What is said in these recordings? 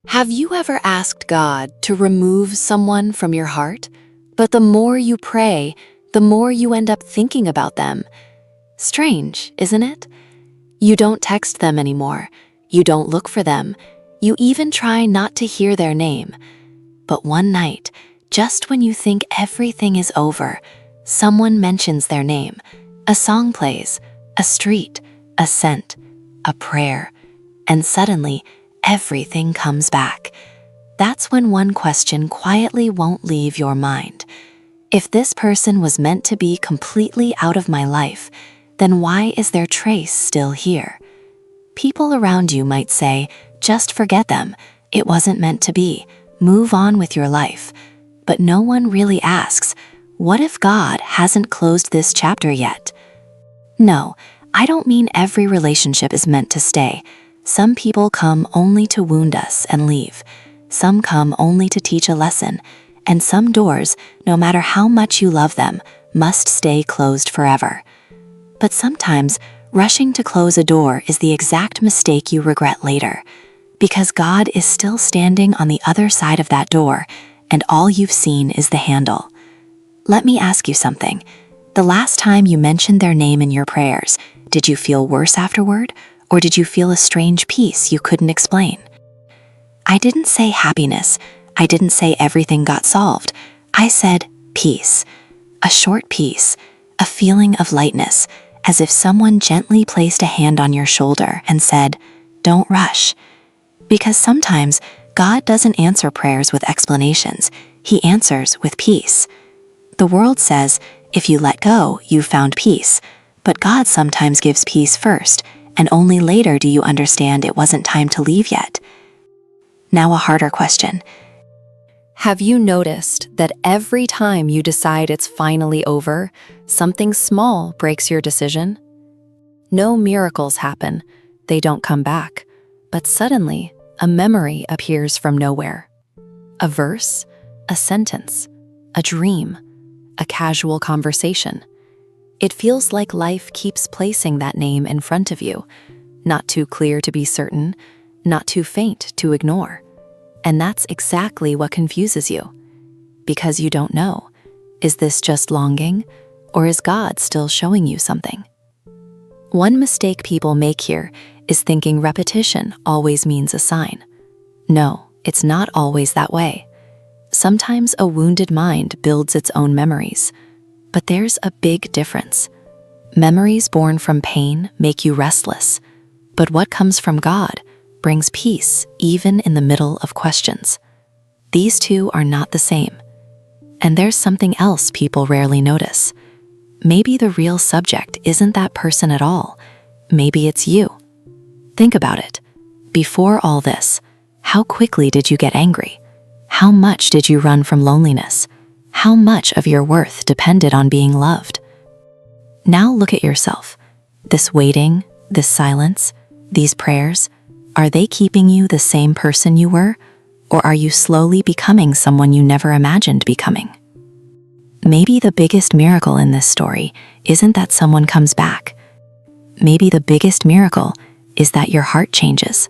Have you ever asked God to remove someone from your heart? But the more you pray, the more you end up thinking about them. Strange, isn't it? You don't text them anymore. You don't look for them. You even try not to hear their name. But one night, just when you think everything is over, someone mentions their name. A song plays, a street, a scent, a prayer, and suddenly, everything comes back. That's when one question quietly won't leave your mind. If this person was meant to be completely out of my life, then why is their trace still here? People around you might say, just forget them. It wasn't meant to be. Move on with your life. But no one really asks, what if God hasn't closed this chapter yet? No, I don't mean every relationship is meant to stay. Some people come only to wound us and leave. Some come only to teach a lesson. And some doors, no matter how much you love them, must stay closed forever. But sometimes, rushing to close a door is the exact mistake you regret later. Because God is still standing on the other side of that door, and all you've seen is the handle. Let me ask you something. The last time you mentioned their name in your prayers, did you feel worse afterward? Or did you feel a strange peace you couldn't explain? I didn't say happiness. I didn't say everything got solved. I said peace. A short peace, a feeling of lightness, as if someone gently placed a hand on your shoulder and said, don't rush. Because sometimes God doesn't answer prayers with explanations. He answers with peace. The world says, if you let go, you've found peace. But God sometimes gives peace first, and only later do you understand it wasn't time to leave yet. Now a harder question. Have you noticed that every time you decide it's finally over, something small breaks your decision? No miracles happen, they don't come back, but suddenly a memory appears from nowhere. A verse, a sentence, a dream, a casual conversation. It feels like life keeps placing that name in front of you, not too clear to be certain, not too faint to ignore. And that's exactly what confuses you. Because you don't know, is this just longing, or is God still showing you something? One mistake people make here is thinking repetition always means a sign. No, it's not always that way. Sometimes a wounded mind builds its own memories. But there's a big difference. Memories born from pain make you restless, but what comes from God brings peace even in the middle of questions. These two are not the same. And there's something else people rarely notice. Maybe the real subject isn't that person at all. Maybe it's you. Think about it. Before all this, how quickly did you get angry? How much did you run from loneliness? How much of your worth depended on being loved? Now look at yourself. This waiting, this silence, these prayers, are they keeping you the same person you were? Or are you slowly becoming someone you never imagined becoming? Maybe the biggest miracle in this story isn't that someone comes back. Maybe the biggest miracle is that your heart changes.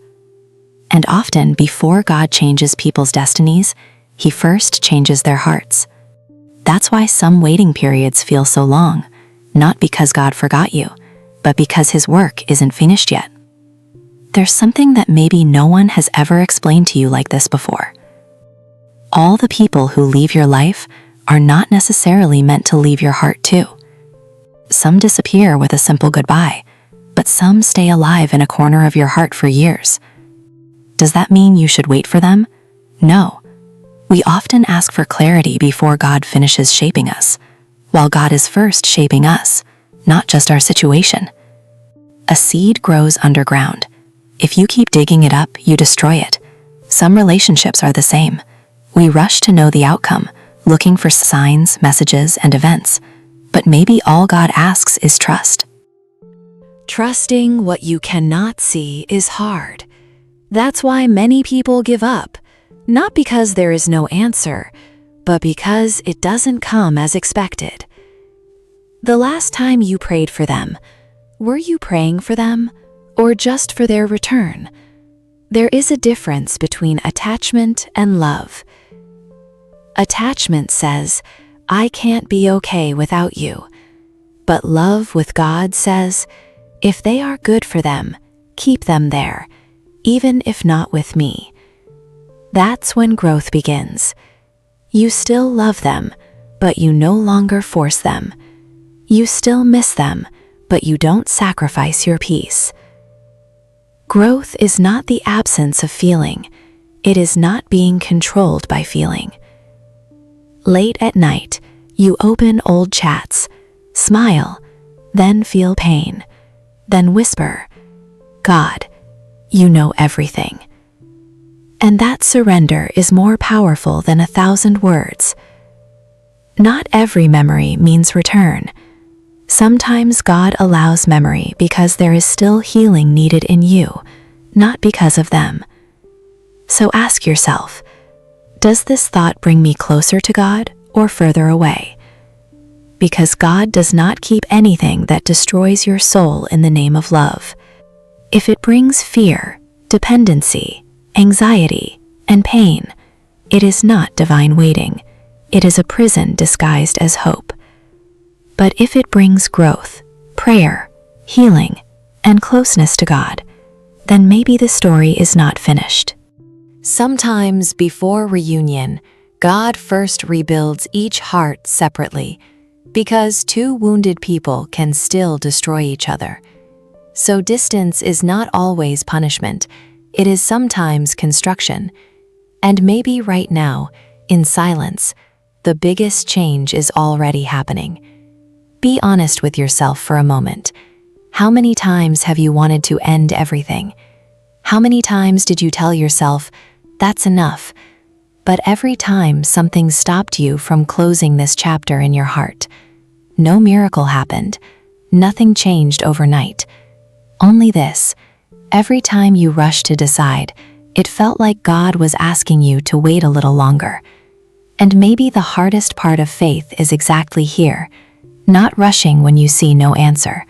And often, before God changes people's destinies, He first changes their hearts. That's why some waiting periods feel so long, not because God forgot you, but because His work isn't finished yet. There's something that maybe no one has ever explained to you like this before. All the people who leave your life are not necessarily meant to leave your heart too. Some disappear with a simple goodbye, but some stay alive in a corner of your heart for years. Does that mean you should wait for them? No. We often ask for clarity before God finishes shaping us, while God is first shaping us, not just our situation. A seed grows underground. If you keep digging it up, you destroy it. Some relationships are the same. We rush to know the outcome, looking for signs, messages, and events. But maybe all God asks is trust. Trusting what you cannot see is hard. That's why many people give up. Not because there is no answer, but because it doesn't come as expected. The last time you prayed for them, were you praying for them or just for their return? There is a difference between attachment and love. Attachment says, I can't be okay without you. But love with God says, if they are good for them, keep them there, even if not with me. That's when growth begins. You still love them, but you no longer force them. You still miss them, but you don't sacrifice your peace. Growth is not the absence of feeling. It is not being controlled by feeling. Late at night, you open old chats, smile, then feel pain, then whisper, God, you know everything. And that surrender is more powerful than 1,000 words. Not every memory means return. Sometimes God allows memory because there is still healing needed in you, not because of them. So ask yourself, does this thought bring me closer to God or further away? Because God does not keep anything that destroys your soul in the name of love. If it brings fear, dependency, anxiety, and pain, it is not divine waiting. It is a prison disguised as hope. But if it brings growth, prayer, healing, and closeness to God, then maybe the story is not finished. Sometimes before reunion, God first rebuilds each heart separately, because two wounded people can still destroy each other. So distance is not always punishment, it is sometimes construction. And maybe right now, in silence, the biggest change is already happening. Be honest with yourself for a moment. How many times have you wanted to end everything? How many times did you tell yourself, that's enough? But every time something stopped you from closing this chapter in your heart. No miracle happened. Nothing changed overnight. Only this, every time you rushed to decide, it felt like God was asking you to wait a little longer. And maybe the hardest part of faith is exactly here. Not rushing when you see no answer.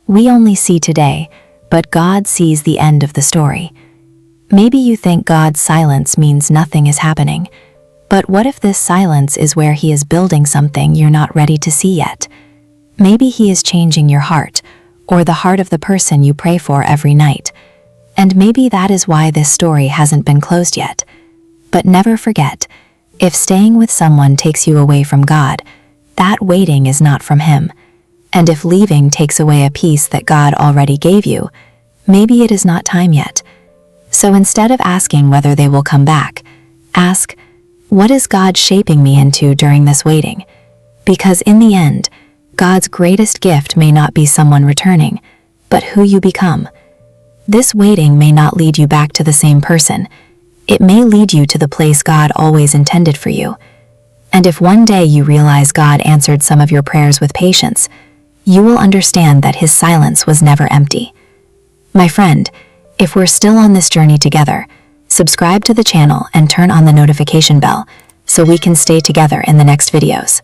We only see today, but God sees the end of the story. Maybe you think God's silence means nothing is happening. But what if this silence is where He is building something you're not ready to see yet? Maybe He is changing your heart, or the heart of the person you pray for every night. And maybe that is why this story hasn't been closed yet. But never forget, if staying with someone takes you away from God, that waiting is not from Him. And if leaving takes away a peace that God already gave you, maybe it is not time yet. So instead of asking whether they will come back, ask, what is God shaping me into during this waiting? Because in the end, God's greatest gift may not be someone returning, but who you become. This waiting may not lead you back to the same person. It may lead you to the place God always intended for you. And if one day you realize God answered some of your prayers with patience, you will understand that His silence was never empty. My friend, if we're still on this journey together, subscribe to the channel and turn on the notification bell so we can stay together in the next videos.